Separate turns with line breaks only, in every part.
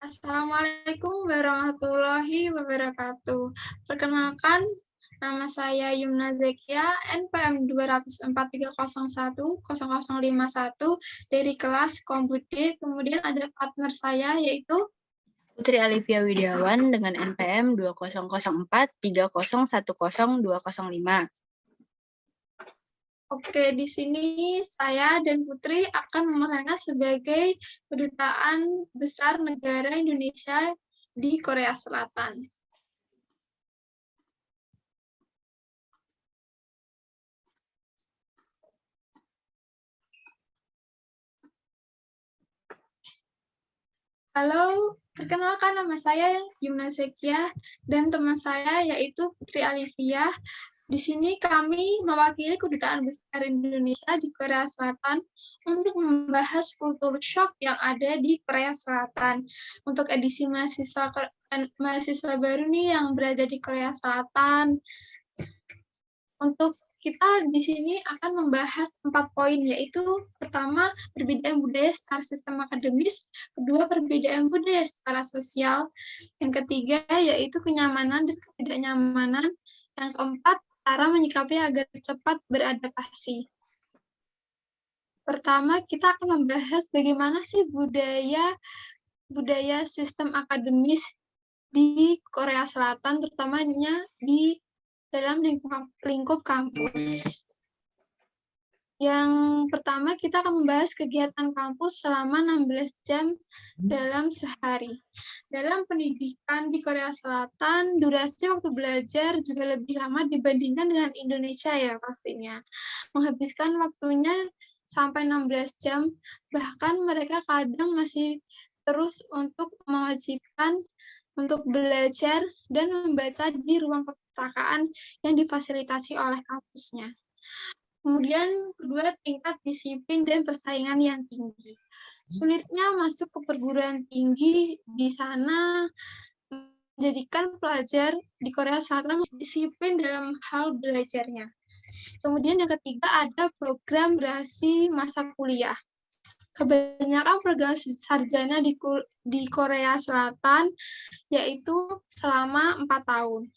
Assalamualaikum warahmatullahi wabarakatuh. Perkenalkan, nama saya Yumna Zekia, NPM 204301051 dari kelas Komputer. Kemudian ada partner saya yaitu
Putri Alivia Widiawan dengan NPM 200430100205.
Oke, di sini saya dan Putri akan memerankan sebagai kedutaan besar negara Indonesia di Korea Selatan. Halo, perkenalkan nama saya Yumna Zekia dan teman saya yaitu Putri Alivia. Di sini kami mewakili Kedutaan Besar Indonesia di Korea Selatan untuk membahas kultur shock yang ada di Korea Selatan. Untuk edisi mahasiswa baru nih yang berada di Korea Selatan. Untuk kita di sini akan membahas 4 poin, yaitu pertama, perbedaan budaya secara sistem akademis, kedua, perbedaan budaya secara sosial, yang ketiga, yaitu kenyamanan dan ketidaknyamanan, yang keempat, cara menyikapi agar cepat beradaptasi. Pertama, kita akan membahas bagaimana sih budaya sistem akademis di Korea Selatan, terutamanya di dalam lingkup kampus. Yang pertama, kita akan membahas kegiatan kampus selama 16 jam dalam sehari. Dalam pendidikan di Korea Selatan, durasi waktu belajar juga lebih lama dibandingkan dengan Indonesia ya pastinya. Menghabiskan waktunya sampai 16 jam, bahkan mereka kadang masih terus untuk mewajibkan untuk belajar dan membaca di ruang perpustakaan yang difasilitasi oleh kampusnya. Kemudian kedua, tingkat disiplin dan persaingan yang tinggi. Sulitnya masuk ke perguruan tinggi di sana menjadikan pelajar di Korea Selatan disiplin dalam hal belajarnya. Kemudian yang ketiga ada program durasi masa kuliah. Kebanyakan program sarjana di Korea Selatan yaitu selama 4 tahun.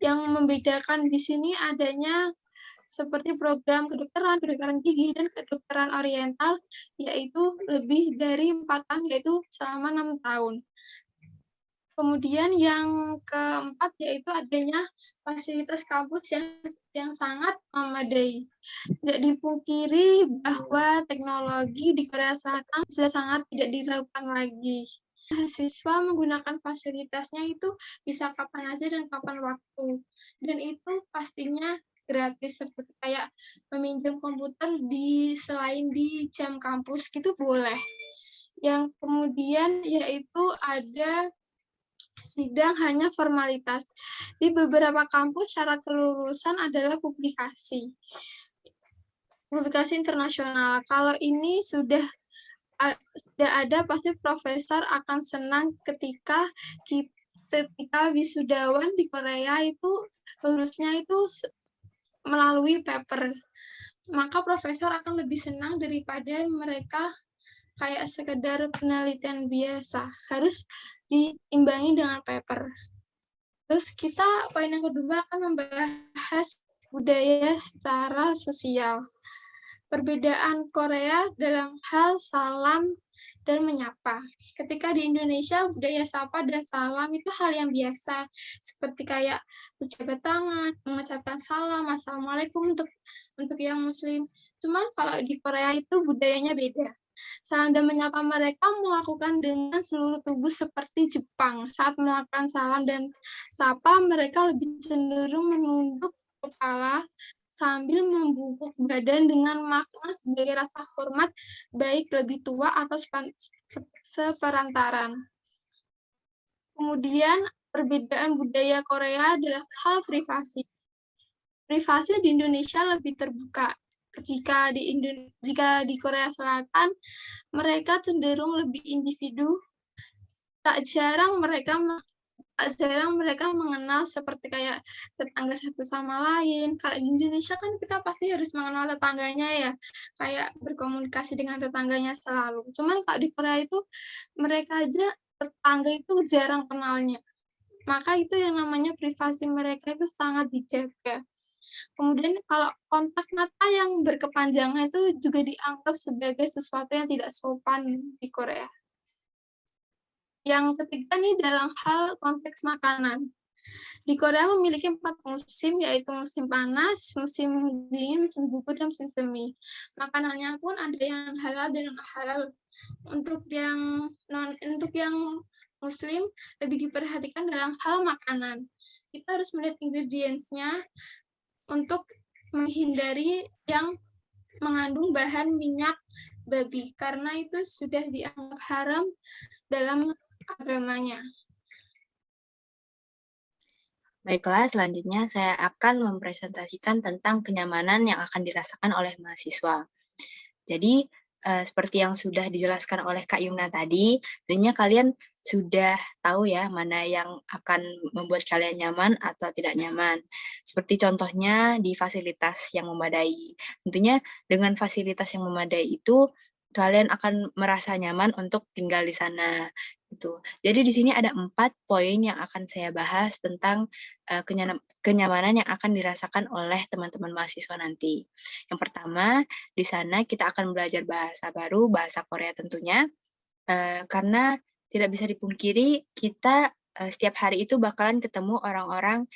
Yang membedakan di sini adanya seperti program kedokteran gigi, dan kedokteran oriental, yaitu lebih dari 4 tahun, yaitu selama 6 tahun. Kemudian yang keempat yaitu adanya fasilitas kampus yang sangat memadai. Tidak dipungkiri bahwa teknologi di Korea Selatan sudah sangat tidak diragukan lagi. Mahasiswa menggunakan fasilitasnya itu bisa kapan aja dan kapan waktu. Dan itu pastinya gratis, seperti kayak meminjam komputer selain di jam kampus gitu boleh. Yang kemudian yaitu ada sidang hanya formalitas. Di beberapa kampus syarat kelulusan adalah publikasi internasional. Kalau ini sudah ada, pasti profesor akan senang ketika wisudawan di Korea itu lulusnya itu melalui paper. Maka profesor akan lebih senang daripada mereka kayak sekedar penelitian biasa. Harus diimbangi dengan paper. Terus kita poin yang kedua akan membahas budaya secara sosial. Perbedaan Korea dalam hal salam dan menyapa. Ketika di Indonesia, budaya sapa dan salam itu hal yang biasa, seperti kayak berjabat tangan, mengucapkan salam, assalamualaikum untuk yang muslim. Cuman kalau di Korea itu budayanya beda. Salam dan menyapa mereka melakukan dengan seluruh tubuh seperti Jepang. Saat melakukan salam dan sapa, mereka lebih cenderung menunduk kepala sambil membungkuk badan dengan makna sebagai rasa hormat baik lebih tua atau seperantaran. Kemudian perbedaan budaya Korea adalah hal privasi. Privasi di Indonesia lebih terbuka. Jika di Korea Selatan, mereka cenderung lebih individu. Tak jarang mereka mengenal seperti kayak tetangga satu sama lain. Kalau di Indonesia kan kita pasti harus mengenal tetangganya ya, kayak berkomunikasi dengan tetangganya selalu. Cuman kalau di Korea itu mereka aja tetangga itu jarang kenalnya. Maka itu yang namanya privasi mereka itu sangat dijaga. Kemudian kalau kontak mata yang berkepanjangan itu juga dianggap sebagai sesuatu yang tidak sopan di Korea. Yang ketiga nih dalam hal konteks makanan. Di Korea memiliki 4 musim, yaitu musim panas, musim dingin, musim gugur, dan musim semi. Makanannya pun ada yang halal dan non-halal. Untuk yang Muslim lebih diperhatikan dalam hal makanan. Kita harus melihat ingredients-nya untuk menghindari yang mengandung bahan minyak babi, karena itu sudah dianggap haram dalam agamanya.
Baiklah, selanjutnya saya akan mempresentasikan tentang kenyamanan yang akan dirasakan oleh mahasiswa. Jadi, seperti yang sudah dijelaskan oleh Kak Yumna tadi, tentunya kalian sudah tahu ya mana yang akan membuat kalian nyaman atau tidak nyaman. Seperti contohnya di fasilitas yang memadai. Tentunya dengan fasilitas yang memadai itu, kalian akan merasa nyaman untuk tinggal di sana. Gitu. Jadi di sini ada 4 poin yang akan saya bahas tentang kenyamanan yang akan dirasakan oleh teman-teman mahasiswa nanti. Yang pertama, di sana kita akan belajar bahasa baru, bahasa Korea tentunya, karena tidak bisa dipungkiri kita setiap hari itu bakalan ketemu orang-orang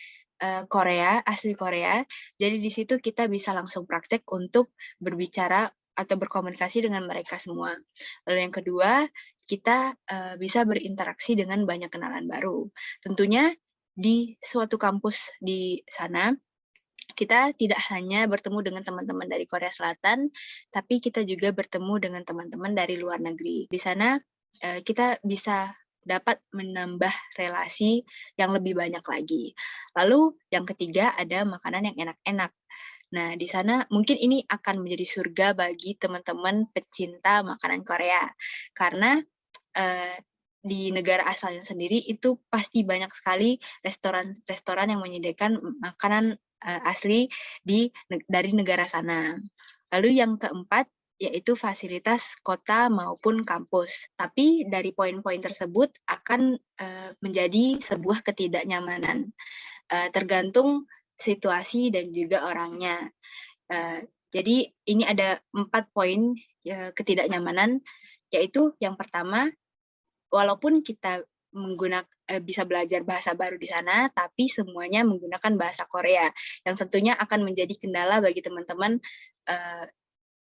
Korea, asli Korea. Jadi di situ kita bisa langsung praktek untuk berbicara atau berkomunikasi dengan mereka semua. Lalu yang kedua, kita bisa berinteraksi dengan banyak kenalan baru. Tentunya di suatu kampus di sana, kita tidak hanya bertemu dengan teman-teman dari Korea Selatan, tapi kita juga bertemu dengan teman-teman dari luar negeri. Di sana kita bisa dapat menambah relasi yang lebih banyak lagi. Lalu yang ketiga ada makanan yang enak-enak. Nah, di sana mungkin ini akan menjadi surga bagi teman-teman pecinta makanan Korea. Karena di negara asalnya sendiri itu pasti banyak sekali restoran-restoran yang menyediakan makanan asli dari negara sana. Lalu yang keempat yaitu fasilitas kota maupun kampus. Tapi dari poin-poin tersebut akan menjadi sebuah ketidaknyamanan. Tergantung situasi dan juga orangnya. Jadi ini ada 4 poin ketidaknyamanan, yaitu yang pertama, walaupun kita bisa belajar bahasa baru di sana, tapi semuanya menggunakan bahasa Korea, yang tentunya akan menjadi kendala bagi teman-teman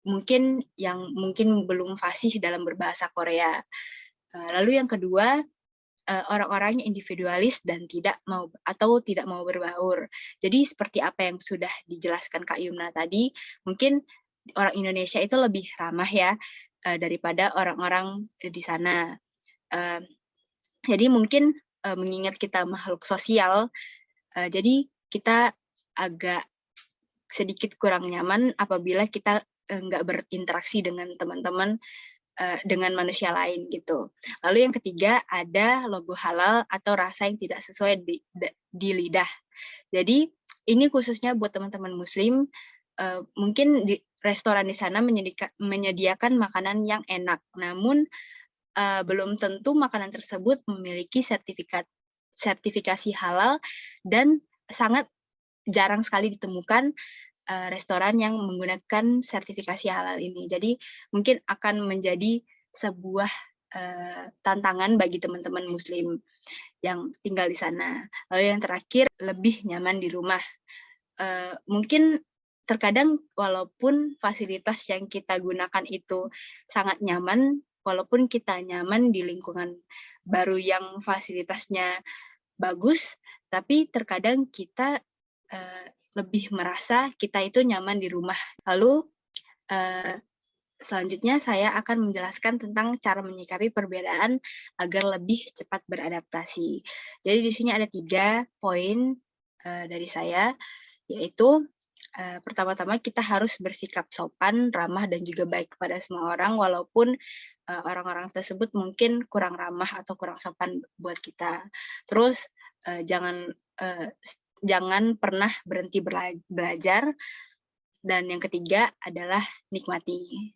mungkin belum fasih dalam berbahasa Korea. Lalu yang kedua, orang-orangnya individualis dan tidak mau berbaur. Jadi seperti apa yang sudah dijelaskan Kak Yumna tadi, mungkin orang Indonesia itu lebih ramah ya daripada orang-orang di sana. Jadi mungkin mengingat kita makhluk sosial, jadi kita agak sedikit kurang nyaman apabila kita nggak berinteraksi dengan teman-teman, dengan manusia lain gitu. Lalu yang ketiga ada logo halal atau rasa yang tidak sesuai di lidah. Jadi ini khususnya buat teman-teman Muslim, mungkin di restoran di sana menyediakan makanan yang enak, namun belum tentu makanan tersebut memiliki sertifikasi halal dan sangat jarang sekali ditemukan restoran yang menggunakan sertifikasi halal ini. Jadi mungkin akan menjadi sebuah tantangan bagi teman-teman Muslim yang tinggal di sana. Lalu yang terakhir, lebih nyaman di rumah. Mungkin terkadang walaupun fasilitas yang kita gunakan itu sangat nyaman, walaupun kita nyaman di lingkungan baru yang fasilitasnya bagus, tapi terkadang kita lebih merasa kita itu nyaman di rumah. Lalu selanjutnya saya akan menjelaskan tentang cara menyikapi perbedaan agar lebih cepat beradaptasi. Jadi di sini ada 3 poin dari saya, yaitu pertama-tama kita harus bersikap sopan, ramah, dan juga baik kepada semua orang, walaupun orang-orang tersebut mungkin kurang ramah atau kurang sopan buat kita. Terus jangan pernah berhenti belajar, dan yang ketiga adalah nikmati.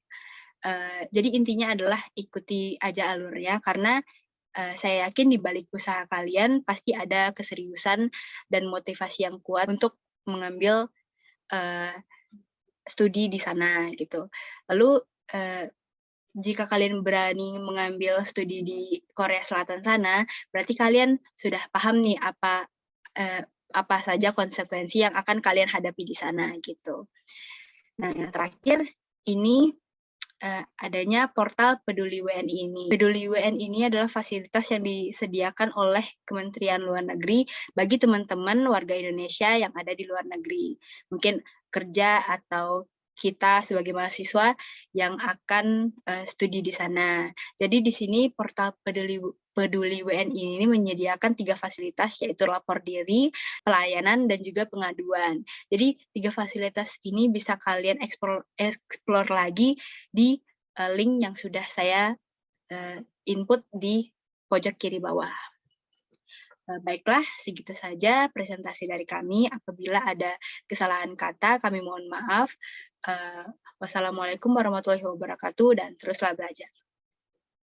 Jadi intinya adalah ikuti aja alurnya, karena saya yakin di balik usaha kalian pasti ada keseriusan dan motivasi yang kuat untuk mengambil studi di sana gitu. Lalu jika kalian berani mengambil studi di Korea Selatan sana, berarti kalian sudah paham nih apa saja konsekuensi yang akan kalian hadapi di sana gitu. Nah, yang terakhir ini adanya portal Peduli WNI ini. Peduli WNI ini adalah fasilitas yang disediakan oleh Kementerian Luar Negeri bagi teman-teman warga Indonesia yang ada di luar negeri. Mungkin kerja atau kita sebagai mahasiswa yang akan studi di sana. Jadi di sini portal Peduli WNI ini menyediakan 3 fasilitas, yaitu lapor diri, pelayanan, dan juga pengaduan. Jadi 3 fasilitas ini bisa kalian explore lagi di link yang sudah saya input di pojok kiri bawah. Baiklah, segitu saja presentasi dari kami. Apabila ada kesalahan kata, kami mohon maaf. Wassalamualaikum warahmatullahi wabarakatuh, dan teruslah belajar.